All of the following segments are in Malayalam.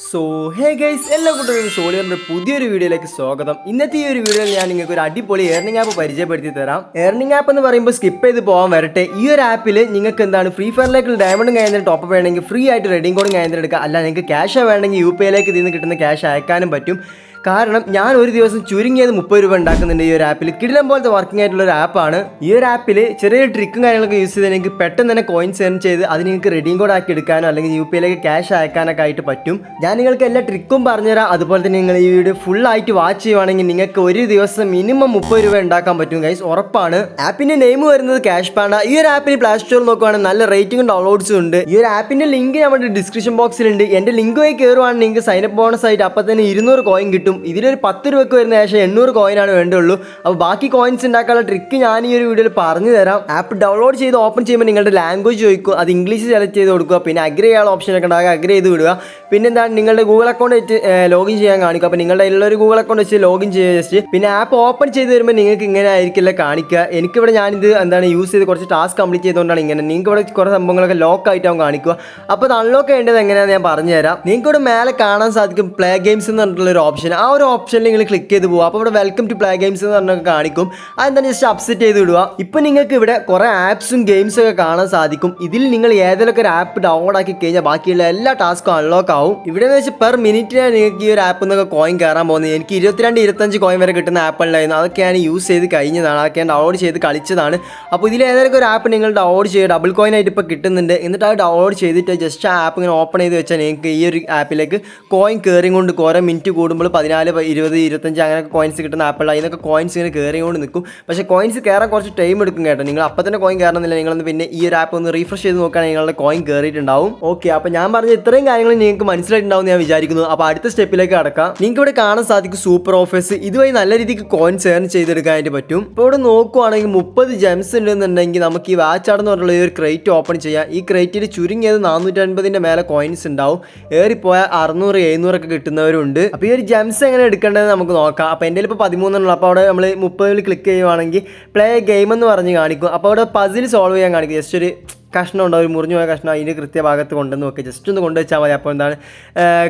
സോ ഹേ ഗൈസ് എല്ലാ കൂട്ടർക്കും സോളിയറിന്റെ പുതിയൊരു വീഡിയോയിലേക്ക് സ്വാഗതം. ഇന്നത്തെ ഈ ഒരു വീഡിയോയിൽ ഞാൻ നിങ്ങൾക്ക് ഒരു അടിപൊളി ഏർണിംഗ് ആപ്പ് പരിചയപ്പെടുത്തി തരാം. ഏർണിംഗ് ആപ്പ് എന്ന് പറയുമ്പോൾ സ്കിപ്പ് ചെയ്ത് പോകാൻ വരട്ടെ. ഈ ഒരു ആപ്പിൽ നിങ്ങൾക്ക് എന്താണ് ഫ്രീ ഫയറിലേക്ക് ഡയമണ്ടും കഴിഞ്ഞിട്ട് ടോപ്പ് വേണമെങ്കിൽ ഫ്രീ ആയിട്ട് റെഡിങ് കോഡും കഴിഞ്ഞിട്ട് എടുക്കുക. അല്ല നിങ്ങൾക്ക് ക്യാഷ് വേണമെങ്കിൽ UPI-ലേക്ക് ഇതിൽ നിന്ന് കിട്ടുന്ന ക്യാഷ് അയക്കാനും പറ്റും. കാരണം ഞാൻ ഒരു ദിവസം ചുരുങ്ങിയത് 30 രൂപ ഉണ്ടാക്കുന്നുണ്ട് ഈ ഒരു ആപ്പിൽ. കിടിലം പോലത്തെ വർക്കിംഗ് ആയിട്ടുള്ള ഒരു ആപ്പാണ്. ഈ ഒരു ആപ്പിൽ ചെറിയൊരു ട്രിക്കും കാര്യങ്ങളൊക്കെ യൂസ് ചെയ്ത് നിങ്ങൾക്ക് പെട്ടെന്ന് തന്നെ കോയിൻസ് ഏൺ ചെയ്ത് അത് നിങ്ങൾക്ക് റെഡീം കോഡ് ആക്കി എടുക്കാനോ അല്ലെങ്കിൽ UPI-ലേക്ക് ക്യാഷ് അയക്കാനൊക്കെ ആയിട്ട് പറ്റും. ഞാൻ നിങ്ങൾക്ക് എല്ലാ ട്രിക്കും പറഞ്ഞുതരാം. അതുപോലെ തന്നെ നിങ്ങൾ ഈ വീഡിയോ ഫുൾ ആയിട്ട് വാച്ച് ചെയ്യുവാണെങ്കിൽ നിങ്ങൾക്ക് ഒരു ദിവസം മിനിമം 30 രൂപ ഉണ്ടാക്കാൻ പറ്റും ഗൈസ്, ഉറപ്പാണ്. ആപ്പിന്റെ നെയിം വരുന്നത് ക്യാഷ് പാണ്ട. ഈ ഒരു ആപ്പിന് പ്ലേ സ്റ്റോറിൽ നോക്കുവാണെങ്കിൽ നല്ല റേറ്റിംഗും ഡൗൺലോഡ്സും ഉണ്ട്. ഈ ഒരു ആപ്പിന്റെ ലിങ്ക് നമ്മുടെ ഡിസ്ക്രിപ്ഷൻ ബോക്സിലുണ്ട്. എന്റെ ലിങ്ക് വഴി കയറുവാണെങ്കിൽ നിങ്ങൾക്ക് സൈനപ്പ് ബോണസ് ആയിട്ട് അപ്പം തന്നെ 200 കോയിൻ കിട്ടും. ഇതിലൊരു 10 രൂപയ്ക്ക് വരുന്ന ശേഷം 800 കോയിനാണ് വേണ്ടുള്ളൂ. അപ്പോൾ ബാക്കി കോയിൻസ് ഉണ്ടാക്കാനുള്ള ട്രിക്ക് ഞാൻ ഈ ഒരു വീഡിയോയിൽ പറഞ്ഞു തരാം. ആപ്പ് ഡൗൺലോഡ് ചെയ്ത് ഓപ്പൺ ചെയ്യുമ്പോൾ നിങ്ങളുടെ ലാംഗ്വേജ് ചോദിക്കും, അത് ഇംഗ്ലീഷ് സെലക്ട് ചെയ്ത് കൊടുക്കുക. പിന്നെ അഗ്രി ചെയ്യാനുള്ള ഓപ്ഷനൊക്കെ ഉണ്ടാകുക, അഗ്രി ചെയ്ത് വിടുക. പിന്നെ എന്താണ് നിങ്ങളുടെ ഗൂഗിൾ അക്കൗണ്ട് വെച്ച് ലോഗിൻ ചെയ്യാൻ കാണിക്കുക. അപ്പോൾ നിങ്ങളുടെ ഉള്ളൊരു ഗൂഗിൾ അക്കൗണ്ട് വെച്ച് ലോഗിൻ ചെയ്യുക ജസ്റ്റ്. പിന്നെ ആപ്പ് ഓപ്പൺ ചെയ്ത് വരുമ്പോൾ നിങ്ങൾക്ക് ഇങ്ങനെ ആയിരിക്കില്ല കാണിക്കുക. എനിക്കിവിടെ ഞാനിത് എന്താണ് യൂസ് ചെയ്ത് കുറച്ച് ടാസ്ക് കംപ്ലീറ്റ് ചെയ്തുകൊണ്ടാണ് ഇങ്ങനെ. നിങ്ങൾക്ക് ഇവിടെ കുറേ സംഭവങ്ങളൊക്കെ ലോക്ക് ആയിട്ടാവും കാണിക്കുക. അപ്പോൾ അത് അൺലോക്ക് ചെയ്യേണ്ടത് എങ്ങനെയാണെന്ന് ഞാൻ പറഞ്ഞുതരാം. നിങ്ങൾക്ക് ഇവിടെ മേലെ കാണാൻ സാധിക്കും പ്ലേ ഗെയിംസ് എന്ന് പറഞ്ഞിട്ടുള്ളൊരു ഓപ്ഷൻ. ആ ഒരു ഓപ്ഷനിൽ നിങ്ങൾ ക്ലിക്ക് ചെയ്ത് പോകുക. അപ്പോൾ ഇവിടെ വെൽക്കം ടു പ്ലേ ഗെയിംസ് എന്ന് പറഞ്ഞൊക്കെ കാണിക്കും. അതെന്താണ് ജസ്റ്റ് അപ്സെറ്റ് ചെയ്ത് വിടുക. ഇപ്പോൾ നിങ്ങൾക്ക് ഇവിടെ കുറേ ആപ്സും ഗെയിംസും ഒക്കെ കാണാൻ സാധിക്കും. ഇതിൽ നിങ്ങൾ ഏതെങ്കിലുമൊക്കെ ഒരു ആപ്പ് ഡൗൺലോഡ് ആക്കി കഴിഞ്ഞാൽ ബാക്കിയുള്ള എല്ലാ ടാസ്കും അൺലോക്ക് ആവും. ഇവിടെ എന്ന് വെച്ചാൽ പെർ മിനിറ്റിനാണ് നിങ്ങൾക്ക് ഈ ഒരു ആപ്പിൽ നിന്നൊക്കെ കോയിൻ കയറാൻ പോകുന്നത്. എനിക്ക് 22-25 കോയിൻ വരെ കിട്ടുന്ന ആപ്പുണ്ടായിരുന്നു. അതൊക്കെ ഞാൻ യൂസ് ചെയ്ത് കഴിഞ്ഞതാണ്, അതൊക്കെ ഞാൻ ഡൗൺലോഡ് ചെയ്ത് കളിച്ചതാണ്. അപ്പോൾ ഇതിൽ ഏതെങ്കിലും ഒരു ആപ്പ് നിങ്ങൾ ഡൗൺലോഡ് ചെയ്യുക, ഡബിൾ കോയിൻ ആയിട്ട് ഇപ്പോൾ കിട്ടുന്നുണ്ട്. എന്നിട്ട് അത് ഡൗൺലോഡ് ചെയ്തിട്ട് ജസ്റ്റ് ആ ആപ്പ് ഇങ്ങനെ ഓപ്പൺ ചെയ്ത് വെച്ചാൽ നിങ്ങൾക്ക് ഈ ഒരു ആപ്പിലേക്ക് കോയിൻ കയറിക്കൊണ്ട് ഓരോ മിനിറ്റ് കൂടുമ്പോൾ 14, 20, 25 അങ്ങനെ കോയിൻസ് കിട്ടുന്ന ആപ്പുള്ള അതിനൊക്കെ കോയിൻസ് ഇങ്ങനെ കയറിക്കൊണ്ട് നിൽക്കും. പക്ഷേ കോയിൻസ് കയറാൻ കുറച്ച് ടൈം എടുക്കും കേട്ടോ. നിങ്ങൾ അപ്പം തന്നെ കോയിൻ കയറണമെന്നില്ല. നിങ്ങളൊന്ന് പിന്നെ ഈ ഒരു ആപ്പ് ഒന്ന് റീഫ്രഷ് ചെയ്ത് നോക്കുകയാണെങ്കിൽ നിങ്ങളുടെ കോയിൻ കയറിയിട്ടുണ്ടാവും. ഓക്കെ, അപ്പോൾ ഞാൻ പറഞ്ഞ ഇത്രയും കാര്യങ്ങൾ നിങ്ങൾക്ക് മനസ്സിലായിട്ടുണ്ടാവും ഞാൻ വിചാരിക്കുന്നു. അപ്പോൾ അടുത്ത സ്റ്റെപ്പിലേക്ക് കടക്കാം. നിങ്ങൾക്ക് ഇവിടെ കാണാൻ സാധിക്കും സൂപ്പർ ഓഫേഴ്സ്. ഇതുവഴി നല്ല രീതിക്ക് കോയിൻസ് ഏൺ ചെയ്തെടുക്കാനായിട്ട് പറ്റും. ഇപ്പോൾ ഇവിടെ നോക്കുവാണെങ്കിൽ 30 ജെംസ് ഉണ്ടെന്നുണ്ടെങ്കിൽ നമുക്ക് ഈ വാച്ച് എന്ന് പറഞ്ഞുള്ള ഈ ഒരു ക്രേറ്റ് ഓപ്പൺ ചെയ്യാം. ഈ ക്രേറ്റിൽ ചുരുങ്ങിയത് 450 മേലെ കോയിൻസ് ഉണ്ടാവും. ഏറിപ്പോയാൽ 600, 700 ഒക്കെ കിട്ടുന്നവരുണ്ട്. അപ്പോൾ ഈ ഒരു ജെംസ് എങ്ങനെ എടുക്കേണ്ടത് നമുക്ക് നോക്കാം. അപ്പോൾ എൻ്റെ ഇപ്പോൾ 13 അപ്പോൾ അവിടെ നമ്മൾ 30 ക്ലിക്ക് ചെയ്യുവാണെങ്കിൽ പ്ലേ ഗെയിം എന്ന് പറഞ്ഞ് കാണിക്കും. അപ്പോൾ അവിടെ പസിൽ സോൾവ് ചെയ്യാൻ കാണിക്കും. ജസ്റ്റ് ഒരു കഷ്ണം ഉണ്ടാവും, ഒരു മുറിഞ്ഞു പോയ കഷ്ണം അതിൻ്റെ കൃത്യഭാഗത്ത് കൊണ്ടുവന്ന് നോക്കുക. ജസ്റ്റ് ഒന്ന് കൊണ്ടുവച്ചാൽ മതി. അപ്പോൾ എന്താണ്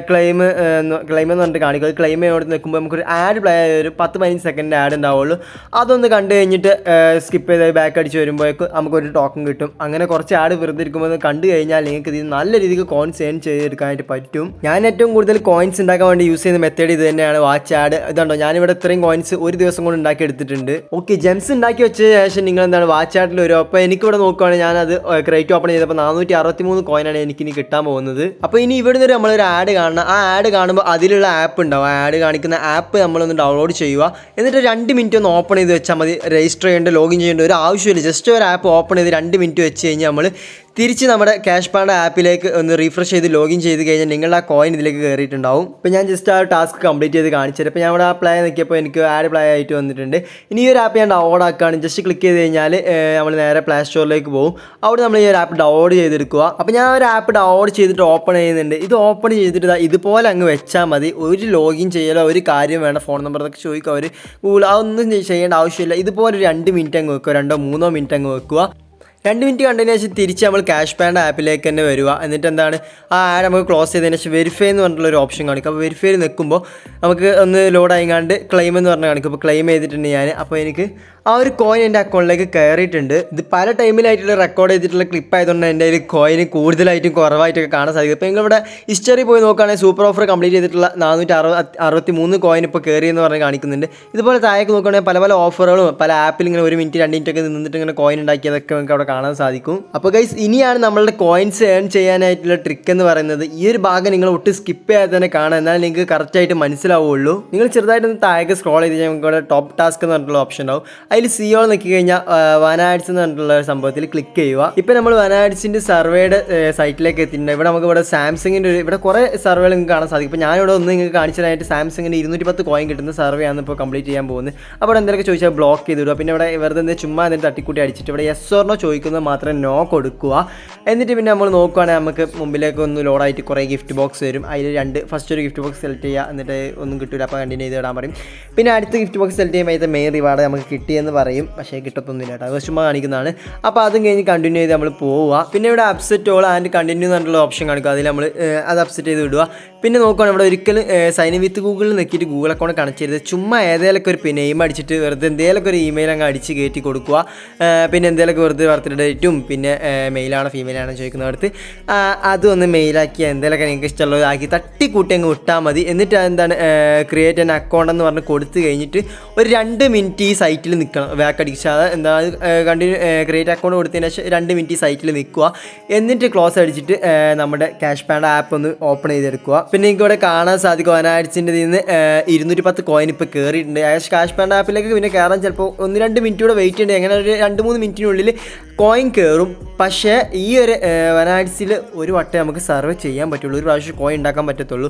ക്ലെയിം എന്ന് പറഞ്ഞിട്ട് കാണിക്കും. അത് ക്ലെയിം ചെയ്തോട് നിൽക്കുമ്പോൾ നമുക്കൊരു ആഡ് പ്ലേ ഒരു 10-15 സെക്കൻഡ് ആഡ് ഉണ്ടാവുള്ളൂ. അതൊന്ന് കണ്ടു കഴിഞ്ഞിട്ട് സ്കിപ്പ് ചെയ്ത് ബാക്ക് അടിച്ച് വരുമ്പോഴേക്കും നമുക്കൊരു ടോക്കൺ കിട്ടും. അങ്ങനെ കുറച്ച് ആഡ് വെറുതെ ഇരിക്കുമ്പോൾ കണ്ടു കഴിഞ്ഞാൽ നിങ്ങൾക്ക് ഇത് നല്ല രീതിക്ക് കോയിൻസ് ഏൺ ചെയ്തെടുക്കാനായിട്ട് പറ്റും. ഞാൻ ഏറ്റവും കൂടുതൽ കോയിൻസ് ഉണ്ടാക്കാൻ വേണ്ടി യൂസ് ചെയ്യുന്ന മെത്തേഡ് ഇത് തന്നെയാണ്, വാച്ച് ആഡ്. ഇതുണ്ടോ, ഞാനിവിടെ ഇത്രയും കോയിൻസ് ഒരു ദിവസം കൊണ്ട് ഉണ്ടാക്കി എടുത്തിട്ടുണ്ട്. ഓക്കെ, ജെംസ് ഉണ്ടാക്കി വെച്ച ശേഷം നിങ്ങൾ എന്താണ് വാച്ച് ആഡിൽ വരും. അപ്പോൾ എനിക്കിവിടെ നോക്കുകയാണെങ്കിൽ ഞാനത് ക്രേറ്റ് ഓപ്പൺ ചെയ്തപ്പോൾ 463 കോയിനാണ് എനിക്കിനി കിട്ടാൻ പോകുന്നത്. അപ്പോൾ ഇനി ഇവിടെ നിന്ന് നമ്മളൊരു ആഡ് കാണണം. ആ ആഡ് കാണുമ്പോൾ അതിലുള്ള ആപ്പ് ഉണ്ടാവും. ആ ആഡ് കാണിക്കുന്ന ആപ്പ് നമ്മളൊന്ന് ഡൗൺലോഡ് ചെയ്യുക. എന്നിട്ട് 2 മിനിറ്റ് ഒന്ന് ഓപ്പൺ ചെയ്ത് വെച്ചാൽ മതി. രജിസ്റ്റർ ചെയ്യേണ്ട, ലോഗിൻ ചെയ്യേണ്ട ഒരു ആവശ്യമില്ല. ജസ്റ്റ് ഒരു ആപ്പ് ഓപ്പൺ ചെയ്ത് 2 മിനിറ്റ് വെച്ച് കഴിഞ്ഞാൽ നമ്മൾ തിരിച്ച് നമ്മുടെ ക്യാഷ് പാണ്ട ആപ്പിലേക്ക് ഒന്ന് റീഫ്രഷ് ചെയ്ത് ലോഗിൻ ചെയ്ത് കഴിഞ്ഞാൽ നിങ്ങളുടെ ആ കോയിൻ ഇതിലേക്ക് കയറിയിട്ടുണ്ടാവും. ഇപ്പോൾ ഞാൻ ജസ്റ്റ് ആ ടാസ്ക് കംപ്ലീറ്റ് ചെയ്ത് കാണിച്ചത്. അപ്പോൾ ഞാൻ ഇവിടെ ആ പ്ലേ നോക്കിയപ്പോൾ എനിക്ക് ആഡ് പ്ലേ ആയിട്ട് വന്നിട്ടുണ്ട്. ഇനി ഈ ഒരു ആപ്പ് ഞാൻ ഡൗൺലോഡ് ആക്കുകയാണ്. ജസ്റ്റ് ക്ലിക്ക് ചെയ്ത് കഴിഞ്ഞാൽ നമ്മൾ നേരെ പ്ലേ സ്റ്റോറിലേക്ക് പോകും. അവിടെ നമ്മൾ ഈ ഒരു ആപ്പ് ഡൗൺലോഡ് ചെയ്തെടുക്കുക. അപ്പോൾ ഞാൻ ഒരു ആപ്പ് ഡൗൺലോഡ് ചെയ്തിട്ട് ഓപ്പൺ ചെയ്യുന്നുണ്ട്. ഇത് ഓപ്പൺ ചെയ്തിട്ട് ഇതുപോലെ അങ്ങ് വെച്ചാൽ മതി. ഒരു ലോഗിൻ ചെയ്യലോ ഒരു കാര്യം വേണ്ട. ഫോൺ നമ്പർ ഒക്കെ ചോദിക്കുക അവർ ഗൂഗിൾ, അതൊന്നും ചെയ്യേണ്ട ആവശ്യമില്ല. ഇതുപോലെ 2 മിനിറ്റ് അങ്ങ് വെക്കുക, 2-3 മിനിറ്റ് അങ്ങ് വെക്കുക. 2 മിനിറ്റ് കണ്ടതിന് ശേഷം തിരിച്ച് നമ്മൾ ക്യാഷ് പാണ്ട ആപ്പിലേക്ക് തന്നെ വരിക. എന്നിട്ട് എന്താണ് ആ ആഡ് നമുക്ക് ക്ലോസ് ചെയ്തതിന് ശേഷം വെരിഫൈ എന്ന് പറഞ്ഞിട്ടുള്ളൊരു ഓപ്ഷൻ കാണിക്കും. അപ്പോൾ വെരിഫൈയിൽ നിൽക്കുമ്പോൾ നമുക്ക് ഒന്ന് ലോഡ് ആയിക്കാണ്ട് ക്ലെയിം എന്ന് പറഞ്ഞ് കാണിക്കും. അപ്പോൾ ക്ലെയിം ചെയ്തിട്ടുണ്ട് ഞാൻ. അപ്പോൾ എനിക്ക് ആ ഒരു കോയിൻ എൻ്റെ അക്കൗണ്ടിലേക്ക് കയറിയിട്ടുണ്ട്. ഇത് പല ടൈമിലായിട്ടുള്ള റെക്കോർഡ് ചെയ്തിട്ടുള്ള ക്ലിപ്പ് ആയതുകൊണ്ട് എൻ്റെ കയ്യിൽ കോയിൻ കൂടുതലായിട്ടും കുറവായിട്ടൊക്കെ കാണാൻ സാധിക്കും. ഇപ്പോൾ നിങ്ങളിവിടെ ഹിസ്റ്ററി പോയി നോക്കുകയാണെങ്കിൽ സൂപ്പർ ഓഫർ കംപ്ലീറ്റ് ചെയ്തിട്ടുള്ള 463 കോയിൻ ഇപ്പോൾ കയറി എന്ന് പറഞ്ഞ് കാണിക്കുന്നുണ്ട്. ഇതുപോലെ താഴേക്ക് നോക്കുകയാണെങ്കിൽ പല ഓഫറുകളും പല ആപ്പിൽ ഇങ്ങനെ 1 മിനിറ്റ് 2 മിനിറ്റ് ഒക്കെ നിന്നിട്ട് ഇങ്ങനെ കോയിൻ ഉണ്ടാക്കിയതൊക്കെ നമുക്ക് അവിടെ കാണാൻ സാധിക്കും. അപ്പോൾ ഗൈസ്, ഇനിയാണ് നമ്മളുടെ കോയിൻസ് ഏൺ ചെയ്യാനായിട്ടുള്ള ട്രിക്ക് എന്ന് പറയുന്നത്. ഈ ഒരു ഭാഗം നിങ്ങൾ ഒട്ടും സ്കിപ്പ് ചെയ്യാതെ തന്നെ കാണാം, എന്നാൽ നിങ്ങൾക്ക് കറക്റ്റായിട്ട് മനസ്സിലാവുള്ളൂ. നിങ്ങൾ ചെറുതായിട്ടൊന്ന് താഴേക്ക് സ്ക്രോൾ ചെയ്ത് കഴിഞ്ഞാൽ നമുക്ക് ഇവിടെ ടോപ്പ് ടാസ്ക് എന്ന് പറഞ്ഞിട്ടുള്ള ഓപ്ഷൻ ഉണ്ടാവും. അതിൽ സിഒ നോക്കി കഴിഞ്ഞാൽ വനാഡ്സ് എന്ന് പറഞ്ഞിട്ടുള്ള ഒരു സംഭവത്തിൽ ക്ലിക്ക് ചെയ്യുക. ഇപ്പോൾ നമ്മൾ വനാഡ്സിൻ്റെ സർവേയുടെ സൈറ്റിലേക്ക് എത്തിയിട്ടുണ്ട്. ഇവിടെ നമുക്ക് ഇവിടെ സാംസങ്ങിൻ്റെ ഇവിടെ കുറേ സർവേകൾ നിങ്ങൾക്ക് കാണാൻ സാധിക്കും. ഇപ്പോൾ ഞാനിവിടെ ഒന്ന് നിങ്ങൾക്ക് കാണിച്ചതായിട്ട് സാംസങ്ങിൻ്റെ 210 കോയിൻ കിട്ടുന്ന സർവേ ആണ് ഇപ്പോൾ കംപ്ലീറ്റ് ചെയ്യാൻ പോകുന്നത്. അപ്പോൾ എന്തൊക്കെ ചോദിച്ചാൽ ബ്ലോക്ക് ചെയ്ത് വിടുക. പിന്നെ ഇവിടെ വെറുതെ ചുമ്മാ എന്തെങ്കിലും തട്ടിക്കൂട്ടി അടിച്ചിട്ട് ഇവിടെ യെസ് ഓർ നോ ചോദിക്കുന്നത് മാത്രം നോ കൊടുക്കുക. എന്നിട്ട് പിന്നെ നമ്മൾ നോക്കുകയാണെങ്കിൽ നമുക്ക് മുമ്പിലേക്ക് ഒന്ന് ലോഡായിട്ട് കുറേ ഗിഫ്റ്റ് ബോക്സ് വരും. അതിൽ ഫസ്റ്റ് ഒരു ഗിഫ്റ്റ് ബോക്സ് സെലക്ട് ചെയ്യുക. എന്നിട്ട് ഒന്നും കിട്ടില്ല, അപ്പോൾ കണ്ടിന്യൂ ചെയ്ത് ഇടാൻ പറയും. പിന്നെ അടുത്ത ഗിഫ്റ്റ് ബോക്സ് സെലക്ട് ചെയ്യുമ്പോൾ അതിൻ്റെ മെയിൻ റിവാർഡ് നമുക്ക് കിട്ടിയെന്ന് എന്ന് പറയും, പക്ഷേ കിട്ടത്തൊന്നുമില്ല കേട്ടോ, അത് ചുമ്മാ കാണിക്കുന്നതാണ്. അപ്പോൾ അതും കഴിഞ്ഞ് കണ്ടിന്യൂ ചെയ്ത് നമ്മൾ പോവുക. പിന്നെ ഇവിടെ അപ്സെറ്റ് ഓൾ ആൻഡ് കണ്ടിന്യൂ എന്നുള്ള ഓപ്ഷൻ കാണിക്കുക, അതിൽ നമ്മൾ അത് അപ്സെറ്റ് ചെയ്ത് വിടുക. പിന്നെ നോക്കുകയാണ് ഇവിടെ ഒരിക്കലും സൈൻ വിത്ത് ഗൂഗിളിൽ നോക്കിയിട്ട് ഗൂഗിൾ അക്കൗണ്ട് കണക്ട് ചെയ്ത് ചുമ്മാ ഏതെങ്കിലുമൊക്കെ ഒരു നെയിം അടിച്ചിട്ട് വെറുതെ എന്തെങ്കിലുമൊക്കെ ഒരു ഇമെയിൽ അങ്ങ് അടിച്ച് കയറ്റി കൊടുക്കുക. പിന്നെ എന്തെങ്കിലുമൊക്കെ വെറുതെ ബർത്ത്ഡേ ഡേറ്റും പിന്നെ മെയിലാണോ ഫീമെയിലാണോ ചോദിക്കുന്നവർക്ക് അതൊന്ന് മെയിലാക്കി എന്തെങ്കിലുമൊക്കെ നിങ്ങൾക്ക് ഇഷ്ടമുള്ളതാക്കി തട്ടിക്കൂട്ടി അങ്ങ് വിട്ടാൽ മതി. എന്നിട്ട് എന്താണ് ക്രിയേറ്റ് ആൻ അക്കൗണ്ട് എന്ന് പറഞ്ഞ് കൊടുത്തു കഴിഞ്ഞിട്ട് ഒരു 2 മിനിറ്റ് ഈ സൈറ്റിൽ നിൽക്കണം, ബാക്ക് അടിച്ചാൽ എന്താ കണ്ടിന്യൂ ക്രിയേറ്റ് അക്കൗണ്ട് കൊടുത്തതിന് ശേഷം 2 മിനിറ്റ് ഈ സൈറ്റിൽ നിൽക്കുക. എന്നിട്ട് ക്ലോസ് അടിച്ചിട്ട് നമ്മുടെ ക്യാഷ് പാൻഡ് ആപ്പ് ഒന്ന് ഓപ്പൺ ചെയ്തെടുക്കുക. പിന്നെ എനിക്ക് ഇവിടെ കാണാൻ സാധിക്കും വനാഡ്സിൻ്റെ നിന്ന് 210 കോയിൻ ഇപ്പോൾ കയറിയിട്ടുണ്ട്. ക്യാഷ് പാൻഡ് ആപ്പിലേക്ക് പിന്നെ കയറാൻ ചിലപ്പോൾ 1-2 മിനിറ്റ് കൂടെ വെയിറ്റ് ചെയ്യേണ്ടി, അങ്ങനെ ഒരു 2-3 മിനിറ്റിനുള്ളിൽ കോയിൻ കയറും. പക്ഷേ ഈ ഒരു വനാഡ്സിൽ ഒരു വട്ടം നമുക്ക് സർവേ ചെയ്യാൻ പറ്റുള്ളൂ, ഒരു പ്രാവശ്യം കോയിൻ ഉണ്ടാക്കാൻ പറ്റത്തുള്ളൂ.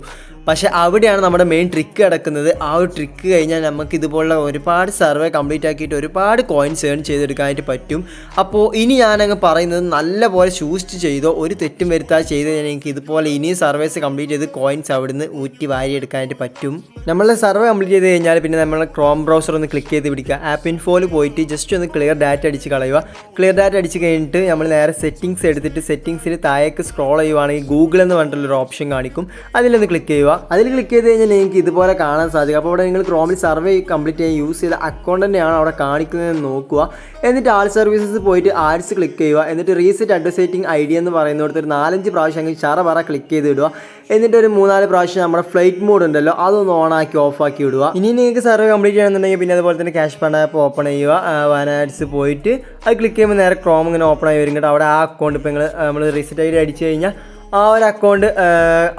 പക്ഷേ അവിടെയാണ് നമ്മുടെ മെയിൻ ട്രിക്ക് കിടക്കുന്നത്. ആ ഒരു ട്രിക്ക് കഴിഞ്ഞാൽ നമുക്ക് ഇതുപോലുള്ള ഒരുപാട് സർവേ കംപ്ലീറ്റ് ആക്കിയിട്ട് ഒരുപാട് കോയിൻസ് ഏൺ ചെയ്തെടുക്കാനായിട്ട് പറ്റും. അപ്പോൾ ഇനി ഞാനങ്ങ് പറയുന്നത് നല്ലപോലെ ചൂസ് ചെയ്തോ, ഒരു തെറ്റും വരുത്താതെ ചെയ്ത് കഴിഞ്ഞാൽ എനിക്ക് ഇതുപോലെ ഇനിയും സർവേസ് കംപ്ലീറ്റ് ചെയ്ത് കോയിൻസ് അവിടുന്ന് ഊറ്റി വാരിയെടുക്കാനായിട്ട് പറ്റും. നമ്മളെ സർവേ കംപ്ലീറ്റ് ചെയ്ത് കഴിഞ്ഞാൽ പിന്നെ നമ്മൾ ക്രോം ബ്രൗസർ ഒന്ന് ക്ലിക്ക് ചെയ്ത് പിടിക്കുക. ആപ്പ് ഇൻഫോയിൽ പോയിട്ട് ജസ്റ്റ് ഒന്ന് ക്ലിയർ ഡാറ്റ അടിച്ച് കളയുക. ക്ലിയർ ഡാറ്റ അടിച്ച് കഴിഞ്ഞിട്ട് നമ്മൾ നേരെ സെറ്റിങ്സ് എടുത്തിട്ട് സെറ്റിങ്സിൽ താഴേക്ക് സ്ക്രോൾ ചെയ്യുവാണെങ്കിൽ ഗൂഗിൾ എന്ന് പറഞ്ഞിട്ടുള്ളൊരു ഓപ്ഷൻ കാണിക്കും, അതിലൊന്ന് ക്ലിക്ക് ചെയ്യുക. അതിൽ ക്ലിക്ക് ചെയ്ത് കഴിഞ്ഞാൽ നിങ്ങൾക്ക് ഇതുപോലെ കാണാൻ സാധിക്കും. അപ്പോൾ അവിടെ നിങ്ങൾ ക്രോമിൽ സർവേ കംപ്ലീറ്റ് ചെയ്യാൻ യൂസ് ചെയ്ത അക്കൗണ്ട് തന്നെയാണ് അവിടെ കാണിക്കുന്നതെന്ന് നോക്കുക. എന്നിട്ട് ആൾ സർവീസസ് പോയിട്ട് ആഡ്സ് ക്ലിക്ക് ചെയ്യുക. എന്നിട്ട് റീസെറ്റ് അഡ്വർടൈസിംഗ് ഐ ഡി എന്ന് പറയുന്നിടത്ത് ഒരു 4-5 പ്രാവശ്യം അങ്ങ് ചറ ക്ലിക്ക് ചെയ്ത് ഇടുക. എന്നിട്ട് ഒരു 3-4 പ്രാവശ്യം നമ്മുടെ ഫ്ലൈറ്റ് മോഡ് ഉണ്ടല്ലോ അതൊന്ന് ഓണാക്കി ഓഫാക്കി വിടുക. ഇനി നിങ്ങൾക്ക് സർവേ കംപ്ലീറ്റ് ചെയ്യണമെന്നുണ്ടെങ്കിൽ പിന്നെ അതുപോലെ തന്നെ ക്യാഷ് പാൻഡ് ആപ്പ് ഓപ്പൺ ചെയ്യുക. വനാഡ്സ് പോയിട്ട് അത് ക്ലിക്ക് ചെയ്യുമ്പോൾ നേരെ ക്രോം ഇങ്ങനെ ഓപ്പൺ ആയി വരും കേട്ടോ. അവിടെ ആ അക്കൗണ്ട് ഇപ്പോൾ നമ്മൾ റീസെറ്റ് ഐ ഡി അടിച്ചു കഴിഞ്ഞാൽ ആ ഒരു അക്കൗണ്ട്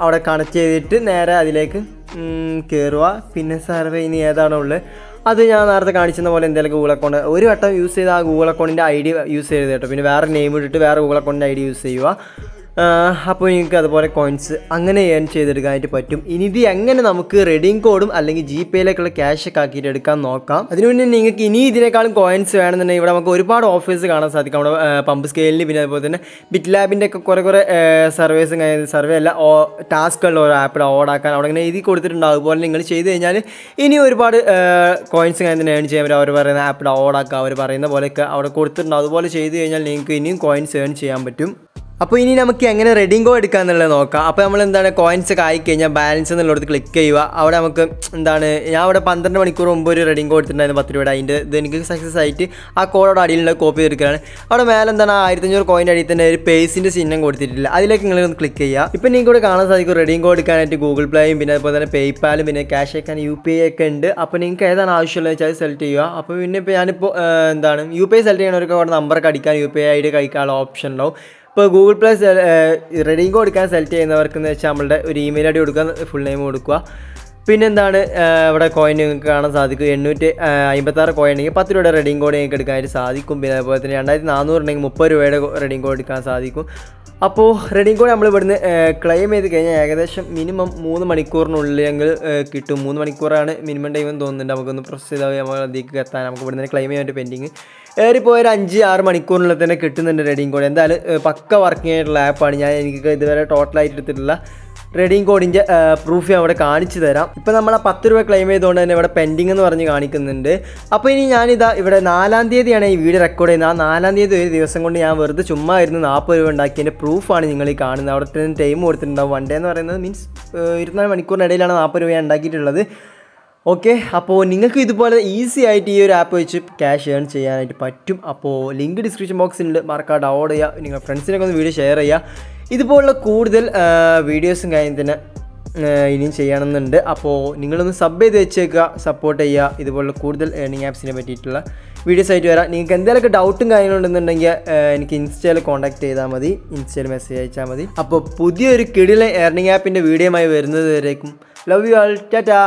അവിടെ കണക്ട് ചെയ്തിട്ട് നേരെ അതിലേക്ക് കയറുക. പിന്നെ സർവേ ഇനി ഏതാണോ ഉള്ളത് അത് ഞാൻ നേരത്തെ കാണിച്ചെന്ന പോലെ എന്തെങ്കിലും ഗൂഗിൾ അക്കൗണ്ട് ഒരു വട്ടം യൂസ് ചെയ്ത് ആ ഗൂഗിൾ അക്കൗണ്ടിൻ്റെ ഐ ഡി യൂസ് ചെയ്ത് കേട്ടോ. പിന്നെ വേറെ നെയിം ഇട്ടിട്ട് വേറെ ഗൂഗിൾ അക്കൗണ്ടിൻ്റെ ഐ ഡി യൂസ് ചെയ്യുക. അപ്പോൾ നിങ്ങൾക്ക് അതുപോലെ കോയിൻസ് അങ്ങനെ ഏൺ ചെയ്തെടുക്കാനായിട്ട് പറ്റും. ഇനി ഇത് എങ്ങനെ നമുക്ക് റെഡീം കോഡും അല്ലെങ്കിൽ GPayയിലേക്കുള്ള ക്യാഷൊക്കെ ആക്കിയിട്ട് എടുക്കാൻ നോക്കാം. അതിനുവേണ്ടി നിങ്ങൾക്ക് ഇനി ഇതിനേക്കാളും കോയിൻസ് വേണമെന്നുണ്ടെങ്കിൽ ഇവിടെ നമുക്ക് ഒരുപാട് ഓഫേഴ്സ് കാണാൻ സാധിക്കും. അവിടെ പമ്പ് സ്കെയിലിന് പിന്നെ അതുപോലെ തന്നെ ബിറ്റ് ലാബിൻ്റെ ഒക്കെ കുറേ സർവേസും സർവേ അല്ല ടാസ്കുള്ള ഓരോ ആപ്പിൽ ഓടാക്കാൻ അവിടെ ഇങ്ങനെ എഴുതി കൊടുത്തിട്ടുണ്ടാവും. അതുപോലെ നിങ്ങൾ ചെയ്ത് കഴിഞ്ഞാൽ ഇനി ഒരുപാട് കോയിൻസ് തന്നെ ഏൺ ചെയ്യാൻ പറ്റും. അവർ പറയുന്ന ആപ്പിൽ ഓടാക്കുക, അവർ പറയുന്ന പോലെയൊക്കെ അവിടെ കൊടുത്തിട്ടുണ്ടാവും. അതുപോലെ ചെയ്ത് കഴിഞ്ഞാൽ നിങ്ങൾക്ക് ഇനിയും കോയിൻസ് ഏൺ ചെയ്യാൻ പറ്റും. അപ്പോൾ ഇനി നമുക്ക് എങ്ങനെ റെഡീം കോഡ് എടുക്കുക എന്നുള്ളത് നോക്കാം. അപ്പോൾ നമ്മൾ എന്താണ് കോയിൻസ് ഒക്കെ ആയിക്കഴിഞ്ഞാൽ ബാലൻസ് എന്നുള്ളത് ക്ലിക്ക് ചെയ്യുക. അവിടെ നമുക്ക് എന്താണ് ഞാൻ അവിടെ 12 മണിക്കൂർ മുമ്പ് ഒരു റെഡീം കോഡ് എടുത്തിട്ടുണ്ടായിരുന്നു 10 രൂപയുടെ. അതിൻ്റെ ഇത് എനിക്ക് സക്സസ് ആയിട്ട് ആ കോഡോടെ അടിയിലുള്ള കോപ്പി എടുക്കുകയാണ്. അവിടെ മേലെ എന്താണ് 1500 കോയിൻ്റെ അടിയിൽ തന്നെ ഒരു പേസിൻ്റെ ചിഹ്നം കൊടുത്തിട്ടില്ല, അതിലേക്ക് നിങ്ങളൊന്ന് ക്ലിക്ക് ചെയ്യുക. ഇപ്പോൾ നിങ്ങൾക്ക് ഇവിടെ കാണാൻ സാധിക്കും റെഡീം കോഡ് എടുക്കാനായിട്ട് ഗൂഗിൾ പ്ലേയും പിന്നെ അതുപോലെ തന്നെ പേയ്പാലും പിന്നെ ക്യാഷ് അയക്കാൻ UPI ഒക്കെ ഉണ്ട്. അപ്പോൾ നിങ്ങൾക്ക് ഏതാണ് ആവശ്യമുള്ളത് വെച്ചാൽ അത് സെലക്ട് ചെയ്യുക. അപ്പോൾ പിന്നെ ഇപ്പോൾ ഞാനിപ്പോൾ എന്താണ് UPI സെലക്ട് ചെയ്യണവർക്ക് അവിടെ നമ്പറൊക്കെ അടിക്കാൻ UPI ID കഴിക്കാനുള്ള ഓപ്ഷൻ ഉണ്ടാവും. ഇപ്പോൾ ഗൂഗിൾ പ്ലേ റെഡീം കോഡ് എടുക്കാൻ സെലക്ട് ചെയ്യുന്നവർക്കെന്ന് വെച്ചാൽ നമ്മളുടെ ഒരു ഇമെയിൽ ID കൊടുക്കുക, ഫുൾ നെയിം കൊടുക്കുക. പിന്നെ എന്താണ് ഇവിടെ കോയിൻ നിങ്ങൾക്ക് കാണാൻ സാധിക്കും 856 കോയിൻ ഉണ്ടെങ്കിൽ 10 രൂപയുടെ റെഡീം കോഡ് നിങ്ങൾക്ക് എടുക്കാനായിട്ട് സാധിക്കും. പിന്നെ അതുപോലെ തന്നെ 2400 ഉണ്ടെങ്കിൽ 30 രൂപയുടെ റെഡീം കോഡ് എടുക്കാൻ സാധിക്കും. അപ്പോൾ റെഡീം കോഡ് നമ്മൾ ഇവിടുന്ന് ക്ലെയിം ചെയ്ത് കഴിഞ്ഞാൽ ഏകദേശം മിനിമം 3 മണിക്കൂറിനുള്ളിലെങ്കിൽ കിട്ടും. 3 മണിക്കൂറാണ് മിനിമം ടൈം എന്ന് തോന്നുന്നുണ്ട്. നമുക്കൊന്ന് പ്രസ് ചെയ്താൽ നമ്മൾ അതിലേക്ക് എത്താൻ നമുക്ക് ഇവിടുന്ന് ക്ലെയിം ചെയ്യാൻ വേണ്ടി പെൻഡിങ് ഏറിപ്പോയ ഒരു 5-6 മണിക്കൂറിനുള്ളിൽ തന്നെ കിട്ടുന്നുണ്ട് റെഡീം കോഡ്. എന്തായാലും പക്ക വർക്കിംഗ് ആയിട്ടുള്ള ആപ്പാണ്. ഞാൻ എനിക്ക് ഇതുവരെ ടോട്ടലായിട്ട് എടുത്തിട്ടുള്ള റെഡീം കോഡിൻ്റെ പ്രൂഫ് ഞാൻ ഇവിടെ കാണിച്ചു തരാം. ഇപ്പോൾ നമ്മൾ ആ 10 രൂപ ക്ലെയിം ചെയ്തുകൊണ്ട് തന്നെ ഇവിടെ പെൻഡിങ് എന്ന് പറഞ്ഞ് കാണിക്കുന്നുണ്ട്. അപ്പോൾ ഇനി ഞാനിതാ ഇവിടെ 4-ാം തീയതിയാണ് ഈ വീഡിയോ റെക്കോർഡ് ചെയ്യുന്നത്. ആ 4-ാം തീയതി ഒരു ദിവസം കൊണ്ട് ഞാൻ വെറുതെ ചുമ്മാ ഇരുന്ന് 40 രൂപ ഉണ്ടാക്കിയതിൻ്റെ പ്രൂഫാണ് നിങ്ങൾ ഈ കാണുന്നത്. അവിടെ തന്നെ ടൈം കൊടുത്തിട്ടുണ്ടാവും. 1 ഡേ എന്ന് പറയുന്നത് മീൻസ് 24 മണിക്കൂറിനിടയിലാണ് 40 രൂപ ഉണ്ടാക്കിയിട്ടുള്ളത്. ഓക്കെ, അപ്പോൾ നിങ്ങൾക്ക് ഇതുപോലെ ഈസി ആയിട്ട് ഈ ഒരു ആപ്പ് വെച്ച് ക്യാഷ് ഏൺ ചെയ്യാനായിട്ട് പറ്റും. അപ്പോൾ ലിങ്ക് ഡിസ്ക്രിപ്ഷൻ ബോക്സിലുണ്ട്, മറക്കാതെ ഡൗൺലോഡ് ചെയ്യുക. നിങ്ങൾ ഫ്രണ്ട്സിനൊക്കെ ഒന്ന് വീഡിയോ ഷെയർ ചെയ്യുക. ഇതുപോലുള്ള കൂടുതൽ വീഡിയോസും കാര്യത്തിന് ഇനിയും ചെയ്യണമെന്നുണ്ട്. അപ്പോൾ നിങ്ങളൊന്ന് സബ് ചെയ്ത് വെച്ചേക്കുക, സപ്പോർട്ട് ചെയ്യുക. ഇതുപോലുള്ള കൂടുതൽ ഏർണിംഗ് ആപ്സിനെ പറ്റിയിട്ടുള്ള വീഡിയോസ് ആയിട്ട് വരാം. നിങ്ങൾക്ക് എന്തെങ്കിലുമൊക്കെ ഡൗട്ടും കാര്യങ്ങളുണ്ടെന്നുണ്ടെങ്കിൽ എനിക്ക് ഇൻസ്റ്റയിൽ കോൺടാക്ട് ചെയ്താൽ മതി, ഇൻസ്റ്റയിൽ മെസ്സേജ് അയച്ചാൽ മതി. അപ്പോൾ പുതിയൊരു കിടിലൻ ഏർണിംഗ് ആപ്പിൻ്റെ വീഡിയോയുമായി വരുന്നത് വരേക്കും ലവ് യു ആൾ, ടാറ്റാ.